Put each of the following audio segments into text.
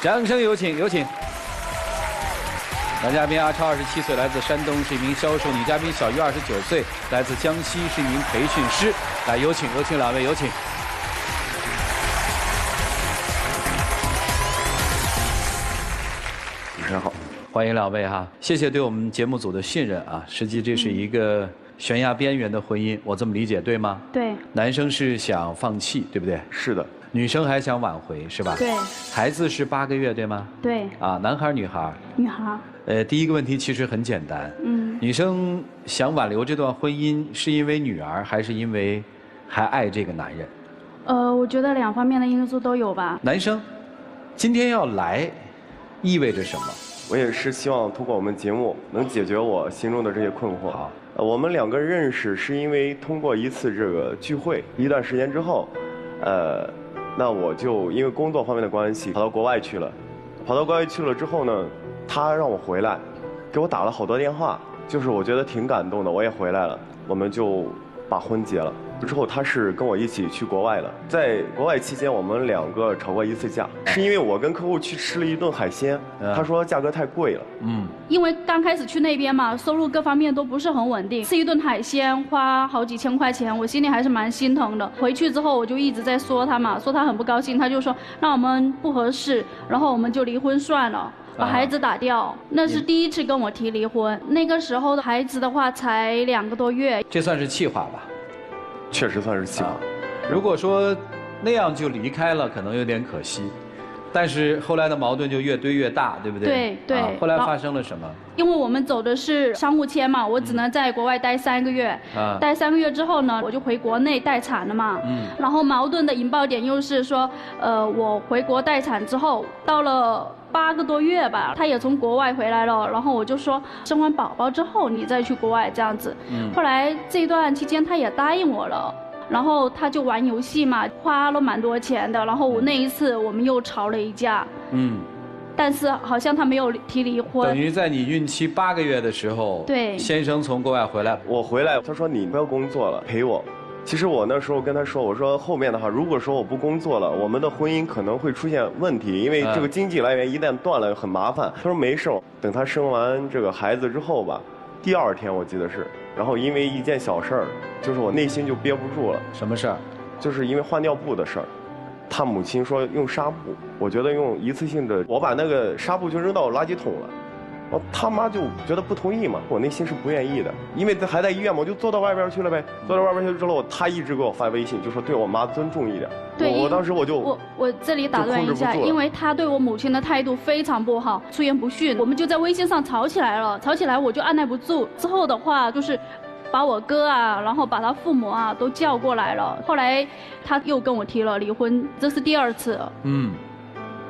掌声有请，有请。男嘉宾阿超27岁，来自山东，是一名销售；女嘉宾小鱼29岁，来自江西，是一名培训师。来，有请，有请两位，有请。主持人好，欢迎两位哈，谢谢对我们节目组的信任啊。实际这是一个悬崖边缘的婚姻，我这么理解对吗？对。男生是想放弃，对不对？是的。女生还想挽回，是吧？对。孩子是8个月，对吗？对。啊，男孩女孩？女孩。第一个问题其实很简单，女生想挽留这段婚姻，是因为女儿，还是因为还爱这个男人？我觉得2方面的因素都有吧。男生，今天要来，意味着什么？我也是希望通过我们节目能解决我心中的这些困惑。好，我们2个认识是因为通过一次这个聚会，一段时间之后，那我就因为工作方面的关系跑到国外去了。跑到国外去了之后呢，他让我回来，给我打了好多电话，就是我觉得挺感动的，我也回来了，我们就把婚结了。之后他是跟我一起去国外了，在国外期间我们2个吵过1次架，是因为我跟客户去吃了一顿海鲜，他说价格太贵了。因为刚开始去那边嘛，收入各方面都不是很稳定，吃一顿海鲜花好几千块钱，我心里还是蛮心疼的。回去之后我就一直在说他嘛，说他很不高兴，他就说那我们不合适，然后我们就离婚算了。把孩子打掉，那是第一次跟我提离婚。那个时候的孩子的话才2个多月，这算是气话吧？确实算是气话。如果说那样就离开了，可能有点可惜。但是后来的矛盾就越堆越大，对不对？对对。后来发生了什么？因为我们走的是商务签嘛，我只能在国外待3个月。待3个月之后呢，我就回国内待产了嘛。然后矛盾的引爆点又是说，我回国待产之后，到了8个多月吧，他也从国外回来了，然后我就说生完宝宝之后你再去国外这样子。后来这段期间他也答应我了。然后他就玩游戏嘛，花了蛮多钱的。然后那一次我们又吵了一架。但是好像他没有提离婚。等于在你孕期8个月的时候，对，先生从国外回来，我回来，他说你不要工作了，陪我。其实我那时候跟他说，我说后面的话，如果说我不工作了，我们的婚姻可能会出现问题，因为这个经济来源一旦断了很麻烦。他说没事，等他生完这个孩子之后吧，第2天我记得是，然后因为一件小事儿，就是我内心就憋不住了。什么事儿？就是因为换尿布的事儿。他母亲说用纱布，我觉得用一次性的，我把那个纱布就扔到垃圾桶了。他妈就觉得不同意嘛，我内心是不愿意的，因为还在医院嘛，我就坐到外边去了呗。坐到外边去之后，他一直给我发微信，就说对我妈尊重一点。对，我当时我这里打断一下，因为他对我母亲的态度非常不好，出言不逊，我们就在微信上吵起来了。吵起来我就按耐不住，之后的话就是把我哥啊，然后把他父母啊都叫过来了。后来他又跟我提了离婚，这是第2次。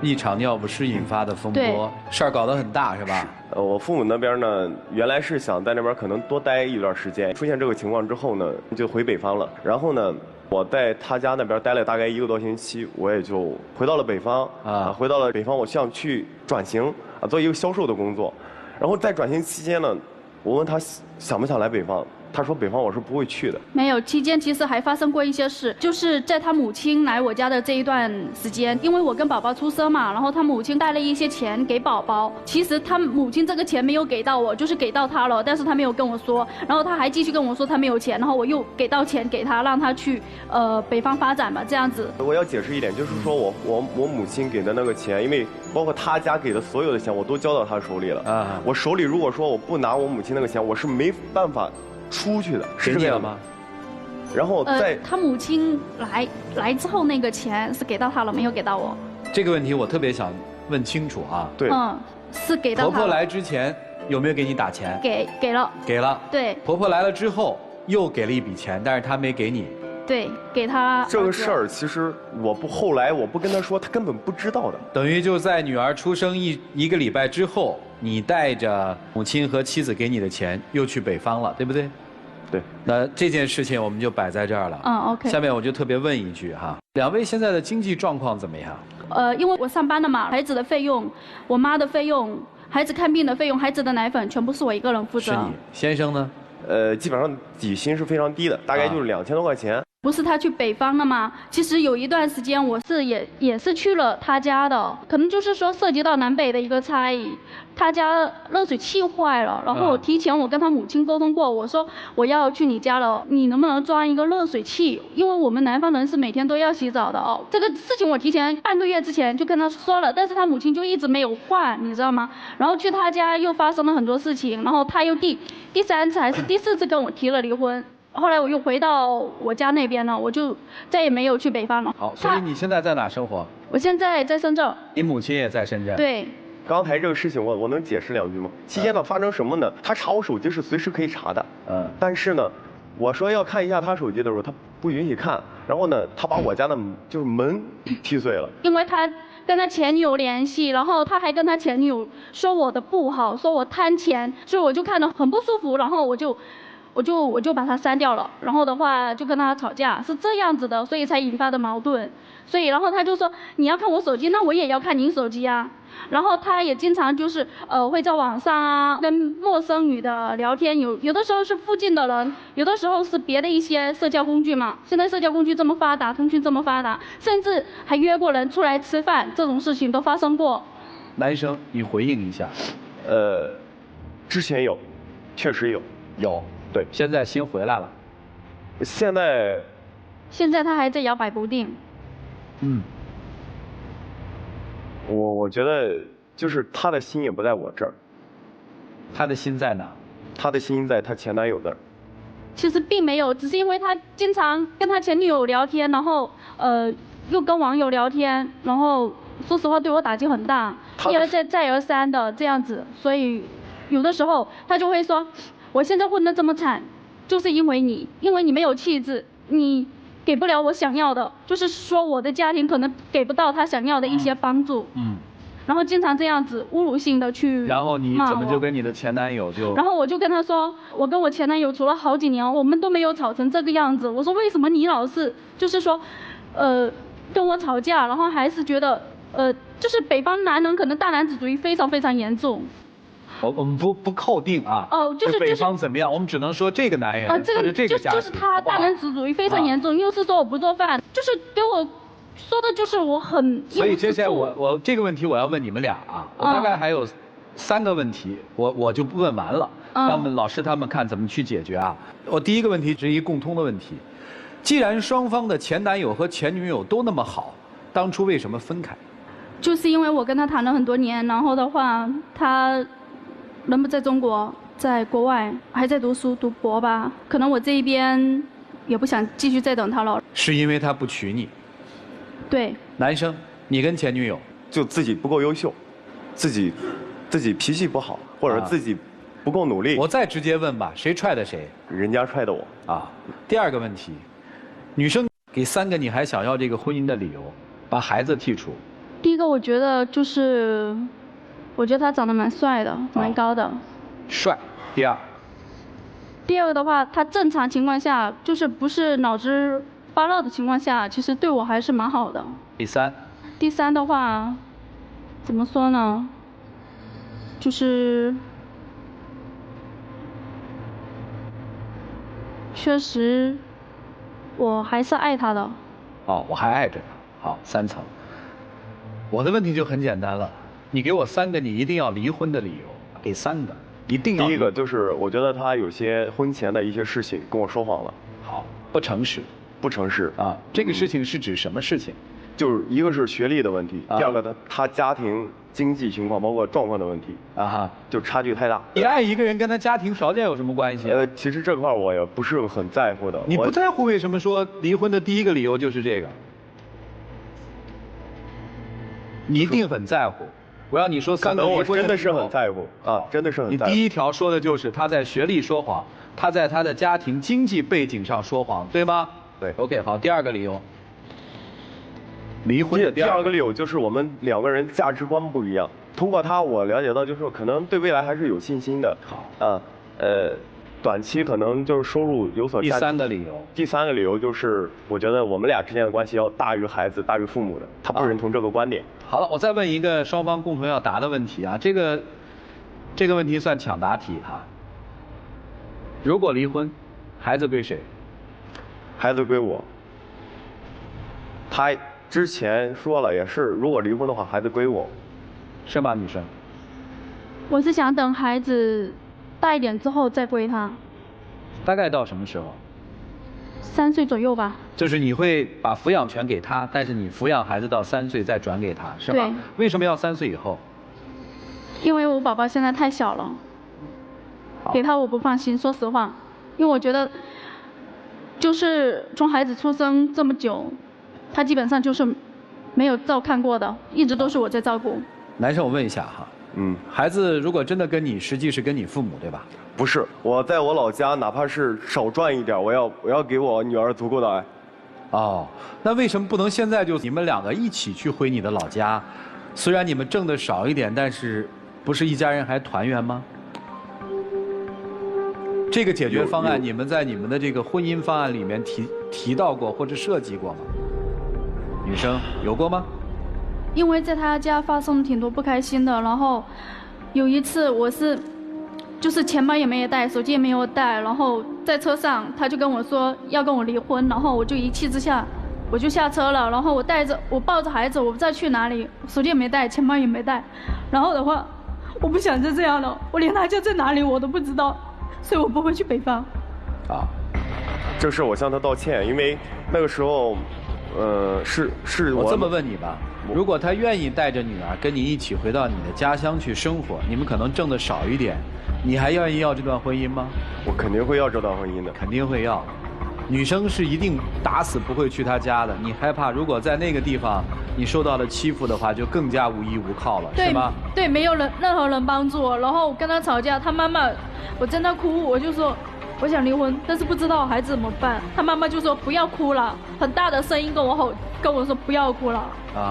一场尿不湿引发的风波，事儿搞得很大是吧？我父母那边呢，原来是想在那边可能多待一段时间。出现这个情况之后呢，就回北方了。然后呢，我在他家那边待了大概1个多星期，我也就回到了北方。回到了北方，我想去转型做一个销售的工作。然后在转型期间呢，我问他想不想来北方。他说北方我是不会去的。没有，期间其实还发生过一些事，就是在他母亲来我家的这一段时间，因为我跟宝宝出生嘛，然后他母亲带了一些钱给宝宝。其实他母亲这个钱没有给到我，就是给到他了，但是他没有跟我说。然后他还继续跟我说他没有钱，然后我又给到钱给他，让他去北方发展吧，这样子。我要解释一点，就是说我母亲给的那个钱，因为包括他家给的所有的钱，我都交到他手里了。我手里如果说我不拿我母亲那个钱，我是没办法出去的。是这样吗？然后他母亲来之后，那个钱是给到他了，没有给到我。这个问题我特别想问清楚啊。对。是给到他。婆婆来之前有没有给你打钱？给了。给了。对。婆婆来了之后又给了一笔钱，但是她没给你。对，给他。这个事儿其实后来我不跟他说，他根本不知道的。等于就在女儿出生一个礼拜之后，你带着母亲和妻子给你的钱又去北方了，对不对？对。那这件事情我们就摆在这儿了。OK。下面我就特别问一句哈，2位现在的经济状况怎么样？因为我上班了嘛，孩子的费用、我妈的费用、孩子看病的费用、孩子的奶粉，全部是我一个人负责。是你先生呢？基本上底薪是非常低的，大概就是2000多块钱。不是他去北方了吗？其实有一段时间我是也是去了他家的，可能就是说涉及到南北的一个差异。他家热水器坏了，然后我提前我跟他母亲沟通过，我说我要去你家了，你能不能装一个热水器？因为我们南方人是每天都要洗澡的哦。这个事情我提前半个月之前就跟他说了，但是他母亲就一直没有换，你知道吗？然后去他家又发生了很多事情，然后他又第3次还是第4次跟我提了离婚。后来我又回到我家那边了，我就再也没有去北方了。好，所以你现在在哪生活？我现在在深圳。你母亲也在深圳？对。刚才这个事情我能解释2句吗？期间呢发生什么呢？他查我手机是随时可以查的，但是呢，我说要看一下他手机的时候，他不允许看。然后呢，他把我家的就是门踢碎了。因为他跟他前女友联系，然后他还跟他前女友说我的不好，说我贪钱，所以我就看得很不舒服，然后我就把他删掉了，然后的话就跟他吵架，是这样子的，所以才引发的矛盾。所以然后他就说你要看我手机，那我也要看您手机啊。然后他也经常就是会在网上啊跟陌生女的聊天，有的时候是附近的人，有的时候是别的一些社交工具嘛。现在社交工具这么发达，通讯这么发达，甚至还约过人出来吃饭，这种事情都发生过。男生，你回应一下。之前有，确实有。对，现在心回来了。现在他还在摇摆不定。我觉得就是他的心也不在我这儿。他的心在哪？他的心在他前男友那儿。其实并没有，只是因为他经常跟他前女友聊天，然后又跟网友聊天，然后说实话对我打击很大，一而再再而三的这样子，所以有的时候他就会说，我现在混得这么惨，就是因为你没有气质，你给不了我想要的，就是说我的家庭可能给不到他想要的一些帮助。然后经常这样子侮辱性的去。然后你怎么就跟你的前男友就？然后我就跟他说，我跟我前男友处了好几年，我们都没有吵成这个样子。我说为什么你老是就是说，跟我吵架，然后还是觉得就是北方男人可能大男子主义非常非常严重。我们不扣定啊。就是北方怎么样？我们只能说这个男人这个就是他大男子主义非常严重，又是说我不做饭，就是给我。说的就是我很。所以接下来我这个问题我要问你们俩啊，我大概还有3个问题，我就不问完了，让我们老师他们看怎么去解决啊。我第一个问题是一共通的问题，既然双方的前男友和前女友都那么好，当初为什么分开？就是因为我跟他谈了很多年，然后的话他人不在中国，在国外还在读书读博吧，可能我这一边也不想继续再等他了。是因为他不娶你？对。男生，你跟前女友就自己不够优秀，自己脾气不好，或者自己不够努力。我再直接问吧，谁踹的谁？人家踹的我啊。第2个问题，女生给3个你还想要这个婚姻的理由，把孩子剔除。第一个我觉得他长得蛮帅的，蛮高的。帅。第二个的话，他正常情况下就是不是脑子发热的情况下，其实对我还是蛮好的。第三的话，怎么说呢？就是确实，我还是爱他的。我还爱着他。好，3层。我的问题就很简单了，你给我3个你一定要离婚的理由，给3个，一定要。第一个就是我觉得他有些婚前的一些事情跟我说谎了。好，不诚实。啊，这个事情是指什么事情？就是一个是学历的问题，第2个他家庭经济情况包括状况的问题就差距太大。你爱一个人跟他家庭条件有什么关系？其实这块我也不是很在乎的。你不在乎，为什么说离婚的第1个理由就是这个？你一定很在乎。我要你说3个离婚的理由，我真的是很在乎啊，真的是很在乎。你第1条说的就是他在学历说谎，他在他的家庭经济背景上说谎，对吗？对。OK， 好，第2个理由。离婚的第2个理由就是我们2个人价值观不一样。通过他，我了解到就是可能对未来还是有信心的。好。短期可能就是收入有所下降。第3个理由就是我觉得我们俩之间的关系要大于孩子、大于父母的，他不认同这个观点。好了，我再问一个双方共同要答的问题啊，这个问题算抢答题哈。如果离婚，孩子归谁？孩子归我。他之前说了，也是如果离婚的话，孩子归我。是吗，女生？我是想等孩子大一点之后再归他。大概到什么时候？3岁左右吧。就是你会把抚养权给他，但是你抚养孩子到3岁再转给他，是吧？对。为什么要3岁以后？因为我宝宝现在太小了，给他我不放心，说实话，因为我觉得，就是从孩子出生这么久，他基本上就是没有照看过的，一直都是我在照顾。男生，我问一下哈，孩子如果真的跟你，实际是跟你父母对吧？不是，我在我老家，哪怕是少赚一点，我要给我女儿足够的爱。哦，那为什么不能现在就你们2个一起去回你的老家？虽然你们挣的少一点，但是不是一家人还团圆吗？这个解决方案，你们在你们的这个婚姻方案里面提到过或者设计过吗？女生有过吗？因为在他家发生了挺多不开心的，然后有一次就是钱包也没有带，手机也没有带，然后在车上他就跟我说要跟我离婚，然后我就一气之下我就下车了，然后我抱着孩子，我不知道去哪里，手机也没带，钱包也没带，然后的话我不想再这样了，我连他家在哪里我都不知道，所以我不会去北方。这事我向他道歉，因为那个时候是我这么问你吧，如果他愿意带着女儿跟你一起回到你的家乡去生活，你们可能挣的少一点，你还愿意要这段婚姻吗？我肯定会要这段婚姻的。肯定会要。女生是一定打死不会去他家的，你害怕如果在那个地方你受到了欺负的话，就更加无依无靠了，是吗？对，没有任何人帮助我，然后我跟他吵架，他妈妈，我在那哭，我就说我想离婚，但是不知道孩子怎么办。他妈妈就说不要哭了，很大的声音跟我吼，跟我说不要哭了。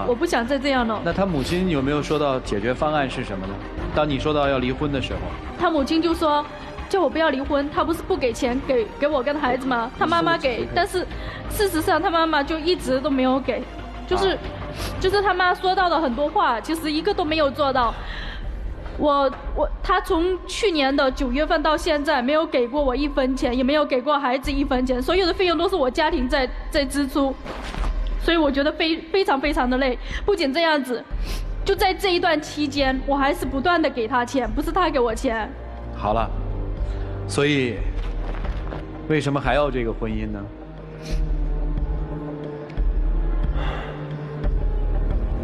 我不想再这样了。那他母亲有没有说到解决方案是什么呢？当你说到要离婚的时候，他母亲就说叫我不要离婚，他不是不给钱给我跟孩子吗？他妈妈给，但是事实上他妈妈就一直都没有给，就是他妈说到的很多话，其实一个都没有做到。他从去年的9月份到现在没有给过我1分钱，也没有给过孩子1分钱，所有的费用都是我家庭在支出，所以我觉得非常非常的累。不仅这样子，就在这一段期间，我还是不断的给他钱，不是他给我钱。好了，所以为什么还要这个婚姻呢？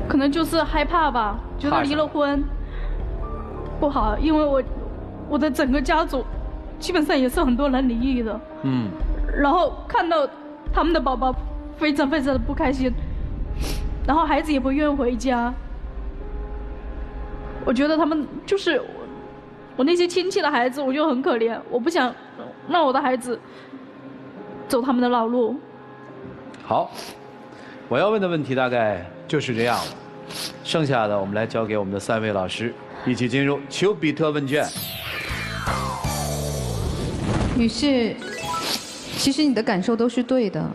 可能就是害怕吧，觉得离了婚不好，因为我的整个家族基本上也是很多人离异的。然后看到他们的宝宝非常非常的不开心，然后孩子也不愿意回家。我觉得他们就是我那些亲戚的孩子，我就很可怜，我不想让我的孩子走他们的老路。好，我要问的问题大概就是这样了，剩下的我们来交给我们的3位老师，一起进入丘比特问卷。女士，其实你的感受都是对的，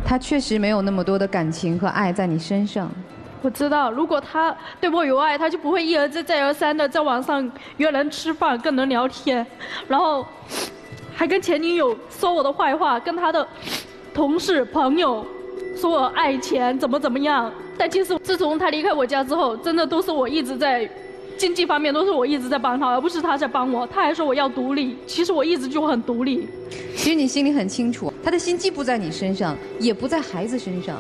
他确实没有那么多的感情和爱在你身上。我知道，如果他对我有爱，他就不会一而再再而三的在网上约人吃饭，跟人聊天，然后还跟前女友说我的坏话，跟他的同事朋友说我爱钱怎么样。但其实自从他离开我家之后，真的都是我一直在经济方面都是我一直在帮他，而不是他在帮我。他还说我要独立，其实我一直就很独立。其实你心里很清楚，他的心既不在你身上，也不在孩子身上，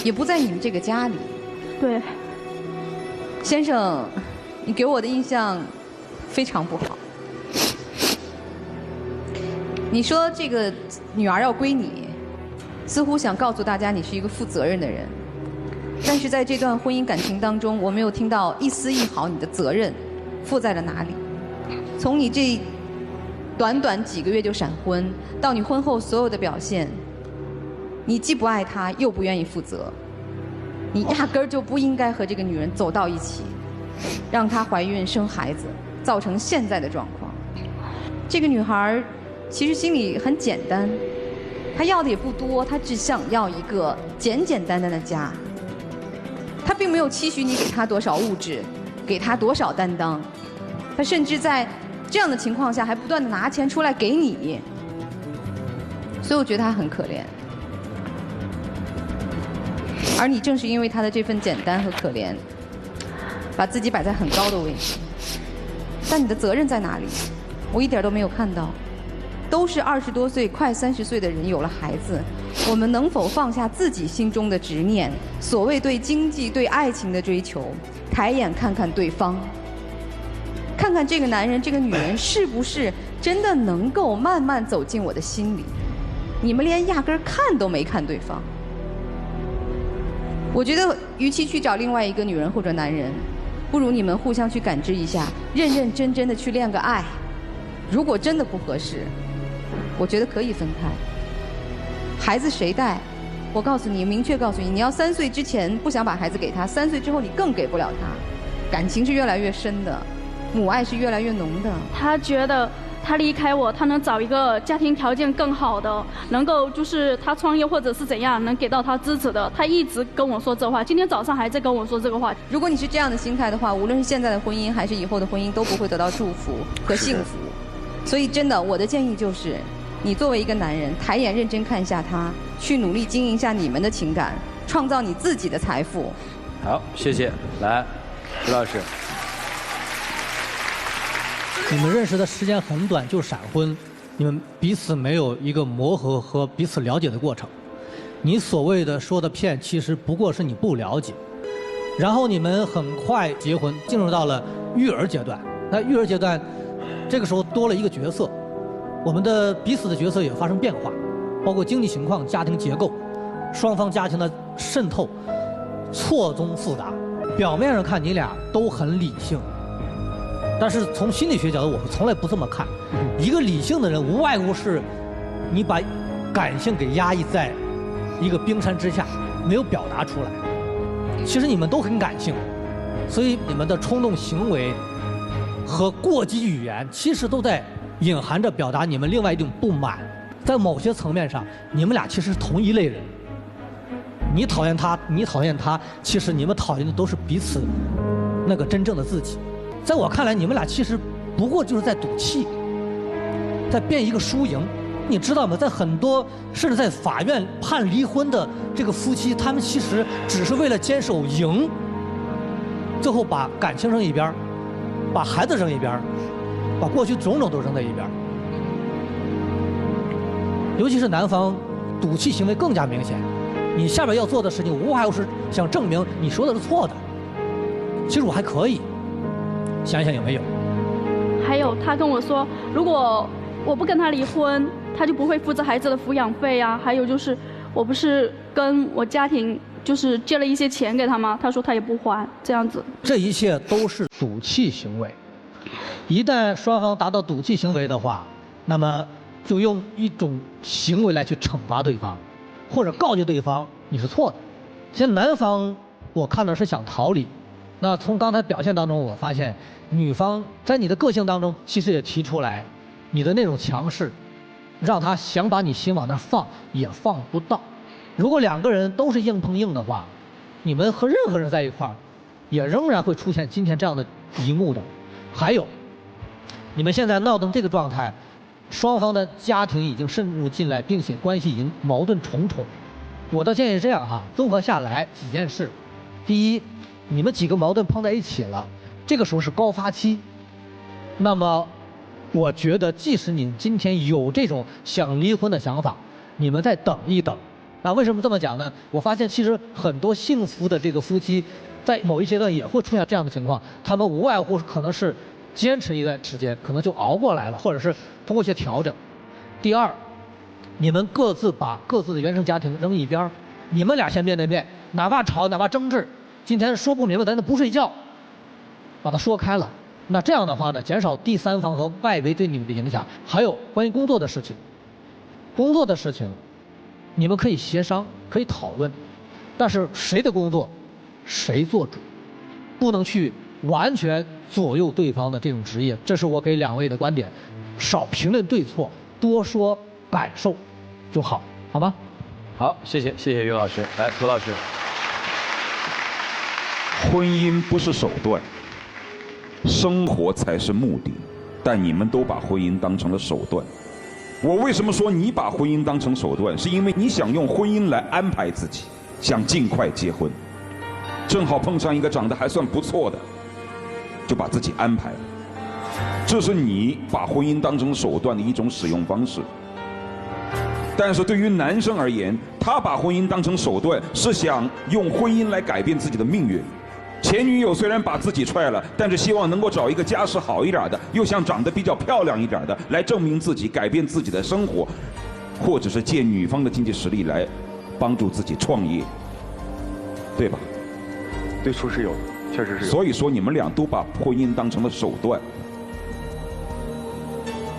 也不在你们这个家里。对，先生，你给我的印象非常不好。你说这个女儿要归你，似乎想告诉大家你是一个负责任的人，但是在这段婚姻感情当中，我没有听到一丝一毫你的责任负在了哪里。从你这短短几个月就闪婚，到你婚后所有的表现，你既不爱她，又不愿意负责。你压根儿就不应该和这个女人走到一起，让她怀孕生孩子，造成现在的状况。这个女孩其实心里很简单，她要的也不多，她只想要一个简简单单的家。她并没有期许你给她多少物质，给她多少担当，她甚至在这样的情况下还不断地拿钱出来给你，所以我觉得她很可怜。而你正是因为他的这份简单和可怜，把自己摆在很高的位置。但你的责任在哪里？我一点都没有看到。都是20多岁、快30岁的人有了孩子，我们能否放下自己心中的执念？所谓对经济、对爱情的追求，抬眼看看对方，看看这个男人、这个女人是不是真的能够慢慢走进我的心里？你们连压根看都没看对方。我觉得，与其去找另外一个女人或者男人，不如你们互相去感知一下，认认真真的去恋个爱。如果真的不合适，我觉得可以分开。孩子谁带？我告诉你，明确告诉你，你要3岁之前不想把孩子给他，3岁之后你更给不了他。感情是越来越深的，母爱是越来越浓的。他觉得他离开我，他能找一个家庭条件更好的，能够就是他创业或者是怎样，能给到他支持的。他一直跟我说这话，今天早上还在跟我说这个话。如果你是这样的心态的话，无论是现在的婚姻还是以后的婚姻，都不会得到祝福和幸福。所以真的，我的建议就是，你作为一个男人，抬眼认真看一下他，去努力经营一下你们的情感，创造你自己的财富。好，谢谢。来，徐老师。你们认识的时间很短就闪婚，你们彼此没有一个磨合和彼此了解的过程。你所谓的说的骗，其实不过是你不了解。然后你们很快结婚，进入到了育儿阶段。那育儿阶段，这个时候多了一个角色，我们的彼此的角色也发生变化，包括经济情况、家庭结构、双方家庭的渗透，错综复杂。表面上看你俩都很理性。但是从心理学角度，我们从来不这么看。一个理性的人，无外乎是，你把感性给压抑在一个冰山之下，没有表达出来。其实你们都很感性，所以你们的冲动行为和过激语言，其实都在隐含着表达你们另外一种不满。在某些层面上，你们俩其实是同一类人。你讨厌他，你讨厌他，其实你们讨厌的都是彼此那个真正的自己。在我看来，你们俩其实不过就是在赌气，在辩一个输赢。你知道吗？在很多甚至在法院判离婚的这个夫妻，他们其实只是为了坚守赢，最后把感情扔一边，把孩子扔一边，把过去种种都扔在一边。尤其是男方赌气行为更加明显。你下边要做的事情，无外乎是想证明你说的是错的。其实我还可以。想一想有没有？还有，他跟我说，如果我不跟他离婚，他就不会负责孩子的抚养费啊。还有就是，我不是跟我家庭就是借了一些钱给他吗？他说他也不还，这样子。这一切都是赌气行为。一旦双方达到赌气行为的话，那么就用一种行为来去惩罚对方，或者告诫对方你是错的。现在男方我看的是想逃离。那从刚才表现当中，我发现女方在你的个性当中，其实也提出来，你的那种强势，让他想把你心往那放也放不到。如果两个人都是硬碰硬的话，你们和任何人在一块儿，也仍然会出现今天这样的一幕的。还有，你们现在闹成这个状态，双方的家庭已经渗入进来，并且关系已经矛盾重重。我的建议是这样哈，综合下来几件事：第一，你们几个矛盾碰在一起了，这个时候是高发期。那么，我觉得即使你今天有这种想离婚的想法，你们再等一等。那为什么这么讲呢？我发现其实很多幸福的这个夫妻，在某一阶段也会出现这样的情况，他们无外乎可能是坚持一段时间，可能就熬过来了，或者是通过一些调整。第二，你们各自把各自的原生家庭扔一边，你们俩先面对面，哪怕吵，哪怕争执。今天说不明白，咱就不睡觉，把它说开了。那这样的话呢，减少第三方和外围对你们的影响。还有关于工作的事情，你们可以协商，可以讨论，但是谁的工作谁做主，不能去完全左右对方的这种职业。这是我给两位的观点，少评论对错，多说感受就好，好吗？好，谢谢于老师。来，涂老师。婚姻不是手段，生活才是目的，但你们都把婚姻当成了手段。我为什么说你把婚姻当成手段？是因为你想用婚姻来安排自己，想尽快结婚，正好碰上一个长得还算不错的，就把自己安排了。这是你把婚姻当成手段的一种使用方式。但是对于男生而言，他把婚姻当成手段，是想用婚姻来改变自己的命运。前女友虽然把自己踹了，但是希望能够找一个家世好一点的，又想长得比较漂亮一点的，来证明自己，改变自己的生活，或者是借女方的经济实力来帮助自己创业，对吧？对，说是有的，确实是有。所以说你们俩都把婚姻当成了手段，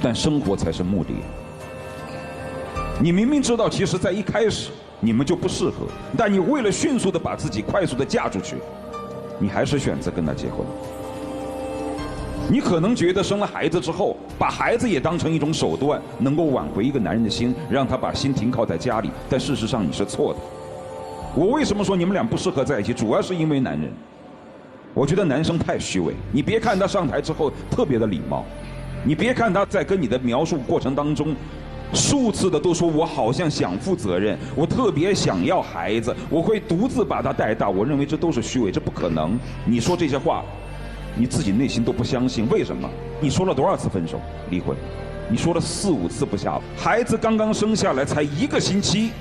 但生活才是目的。你明明知道，其实在一开始你们就不适合，但你为了迅速的把自己快速的嫁出去，你还是选择跟他结婚。你可能觉得生了孩子之后，把孩子也当成一种手段，能够挽回一个男人的心，让他把心停靠在家里，但事实上你是错的。我为什么说你们俩不适合在一起，主要是因为男人。我觉得男生太虚伪，你别看他上台之后特别的礼貌，你别看他在跟你的描述过程当中数次的都说我好像想负责任，我特别想要孩子，我会独自把他带大，我认为这都是虚伪，这不可能。你说这些话你自己内心都不相信，为什么？你说了多少次分手离婚？你说了4、5次不下，孩子刚刚生下来才1个星期，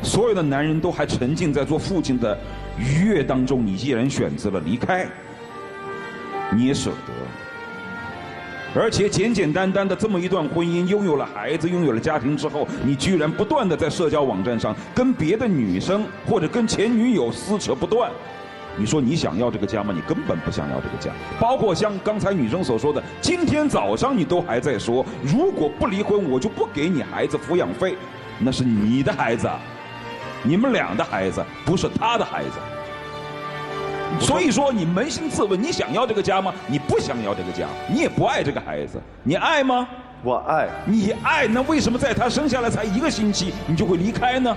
所有的男人都还沉浸在做父亲的愉悦当中，你既然选择了离开，你也舍得。而且简简单单的这么一段婚姻，拥有了孩子，拥有了家庭之后，你居然不断的在社交网站上跟别的女生或者跟前女友撕扯不断。你说你想要这个家吗？你根本不想要这个家。包括像刚才女生所说的，今天早上你都还在说，如果不离婚，我就不给你孩子抚养费。那是你的孩子，你们俩的孩子，不是他的孩子。所以说，你扪心自问，你想要这个家吗？你不想要这个家，你也不爱这个孩子，你爱吗？我爱。你爱，那为什么在他生下来才1个星期，你就会离开呢？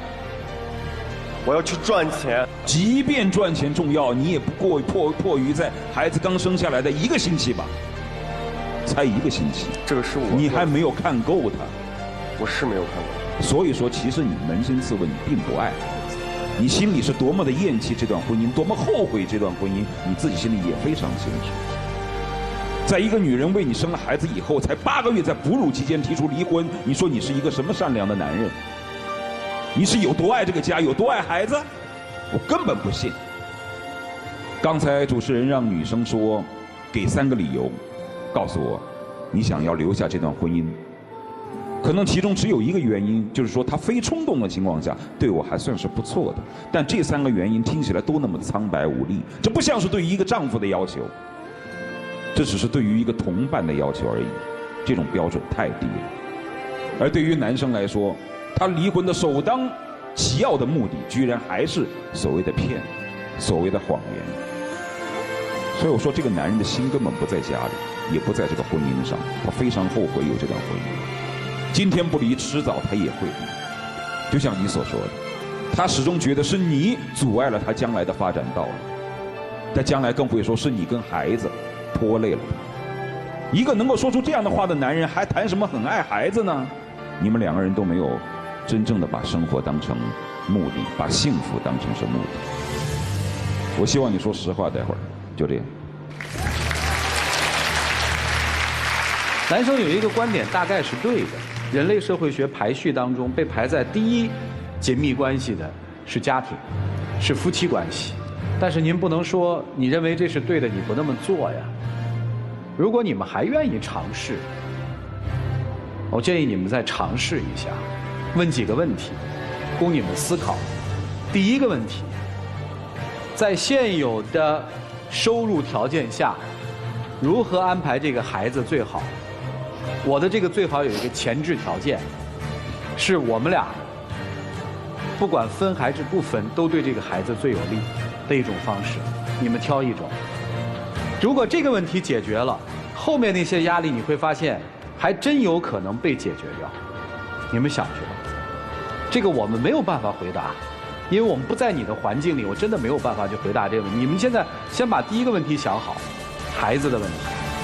我要去赚钱。即便赚钱重要，你也不迫于在孩子刚生下来的1个星期吧，才1个星期。这个是我。你还没有看够他。我是没有看过。所以说，其实你扪心自问，你并不爱孩子，你心里是多么的厌弃这段婚姻，多么后悔这段婚姻，你自己心里也非常清楚。在一个女人为你生了孩子以后，才8个月，在哺乳期间提出离婚，你说你是一个什么善良的男人？你是有多爱这个家，有多爱孩子？我根本不信。刚才主持人让女生说，给3个理由，告诉我，你想要留下这段婚姻。可能其中只有1个原因，就是说她非冲动的情况下，对我还算是不错的。但这3个原因听起来都那么苍白无力，这不像是对于一个丈夫的要求，这只是对于一个同伴的要求而已。这种标准太低了。而对于男生来说，他离婚的首当其要的目的，居然还是所谓的骗，所谓的谎言。所以我说，这个男人的心根本不在家里，也不在这个婚姻上，他非常后悔有这段婚姻。今天不离，迟早他也会离。就像你所说的，他始终觉得是你阻碍了他将来的发展道路，他将来更不会说是你跟孩子拖累了他。一个能够说出这样的话的男人，还谈什么很爱孩子呢？你们2个人都没有真正的把生活当成目的，把幸福当成是目的。我希望你说实话，待会儿就这样。男生有一个观点大概是对的，人类社会学排序当中被排在第1紧密关系的是家庭，是夫妻关系。但是您不能说你认为这是对的，你不那么做呀。如果你们还愿意尝试，我建议你们再尝试一下，问几个问题，供你们思考。第1个问题，在现有的收入条件下，如何安排这个孩子最好？我的这个最好有一个前置条件，是我们俩不管分还是不分，都对这个孩子最有利的一种方式。你们挑一种。如果这个问题解决了，后面那些压力你会发现还真有可能被解决掉。你们想去吗？这个我们没有办法回答，因为我们不在你的环境里，我真的没有办法去回答这个问题。你们现在先把第1个问题想好，孩子的问题。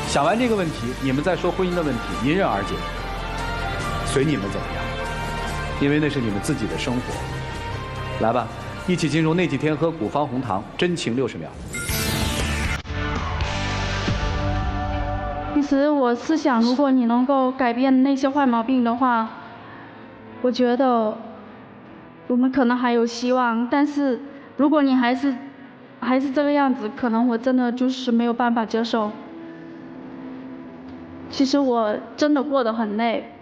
想完这个问题，你们再说婚姻的问题，迎刃而解，随你们怎么样，因为那是你们自己的生活。来吧，一起进入那几天喝古方红糖，真情60秒。其实我是想，如果你能够改变那些坏毛病的话，我觉得我们可能还有希望。但是如果你还是这个样子，可能我真的就是没有办法接受。其实我真的过得很累，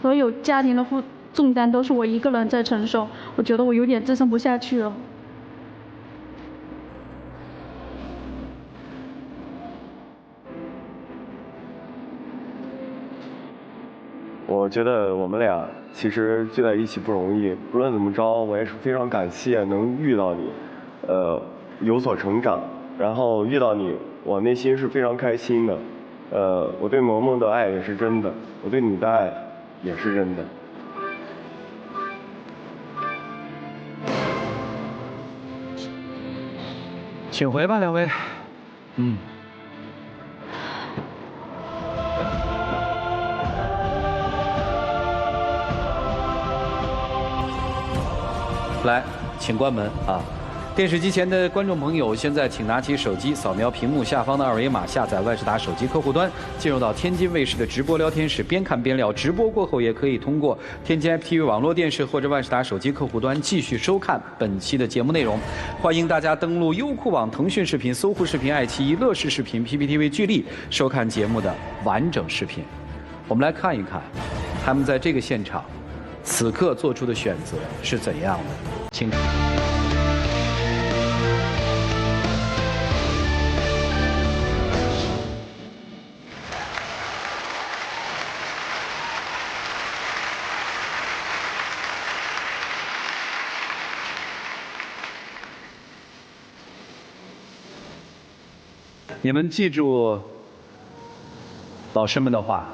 所有家庭的重担都是我一个人在承受，我觉得我有点支撑不下去了。我觉得我们俩其实聚在一起不容易，无论怎么着，我也是非常感谢能遇到你，有所成长，然后遇到你，我内心是非常开心的，我对萌萌的爱也是真的，我对你的爱也是真的。请回吧，两位。来，请关门啊！电视机前的观众朋友，现在请拿起手机，扫描屏幕下方的二维码，下载万事达手机客户端，进入到天津卫视的直播聊天室，边看边聊。直播过后，也可以通过天津 FTV 网络电视或者万事达手机客户端继续收看本期的节目内容。欢迎大家登录优酷网、腾讯视频、搜狐视频、爱奇艺、乐视视频、PPTV 剧力收看节目的完整视频。我们来看一看，他们在这个现场此刻做出的选择是怎样的。请。你们记住老师们的话，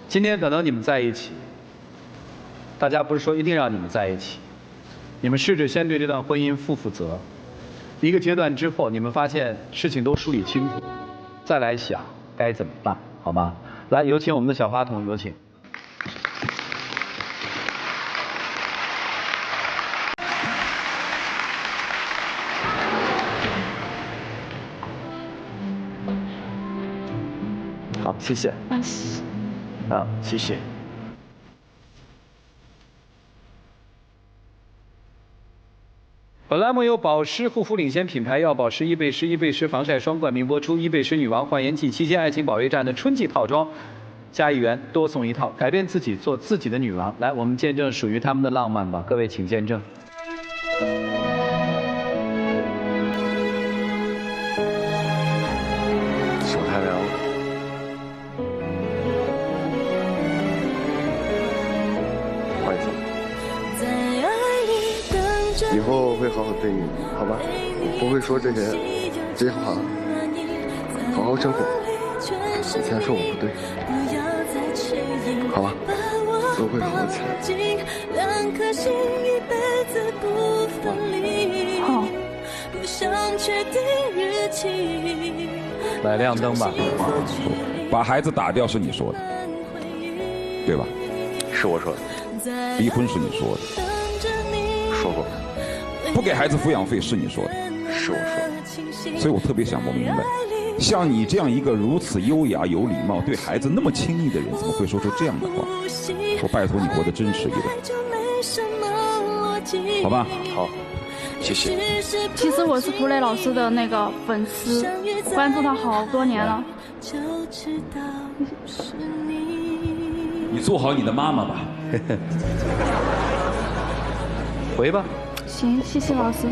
今天可能你们在一起，大家不是说一定让你们在一起，你们试着先对这段婚姻负责，一个阶段之后，你们发现事情都梳理清楚，再来想该怎么办，好吗？来，有请我们的小话筒，有请。好，谢谢。好，谢谢。本栏目由保湿护肤领先品牌药保湿伊贝诗防晒霜冠名播出。伊贝诗女王焕颜季期间爱情保卫战的春季套装，加1元多送1套，改变自己，做自己的女王。来，我们见证属于他们的浪漫吧，各位请见证。手太凉了。换一下。以后我会好好对你，好吧？我不会说这些话，好好生活。以前说我不对，好吧？都会好好起来。好。来亮灯吧。把孩子打掉是你说的，对吧？是我说的。离婚是你说的。说过。不给孩子抚养费是你说的。是我说的。所以我特别想不明白，像你这样一个如此优雅、有礼貌、对孩子那么亲密的人，怎么会说出这样的话？我拜托你活得真实一点，好吧？好，谢谢。其实我是涂磊老师的那个粉丝，关注他好多年了。你做好你的妈妈吧。回吧。行，谢谢老师。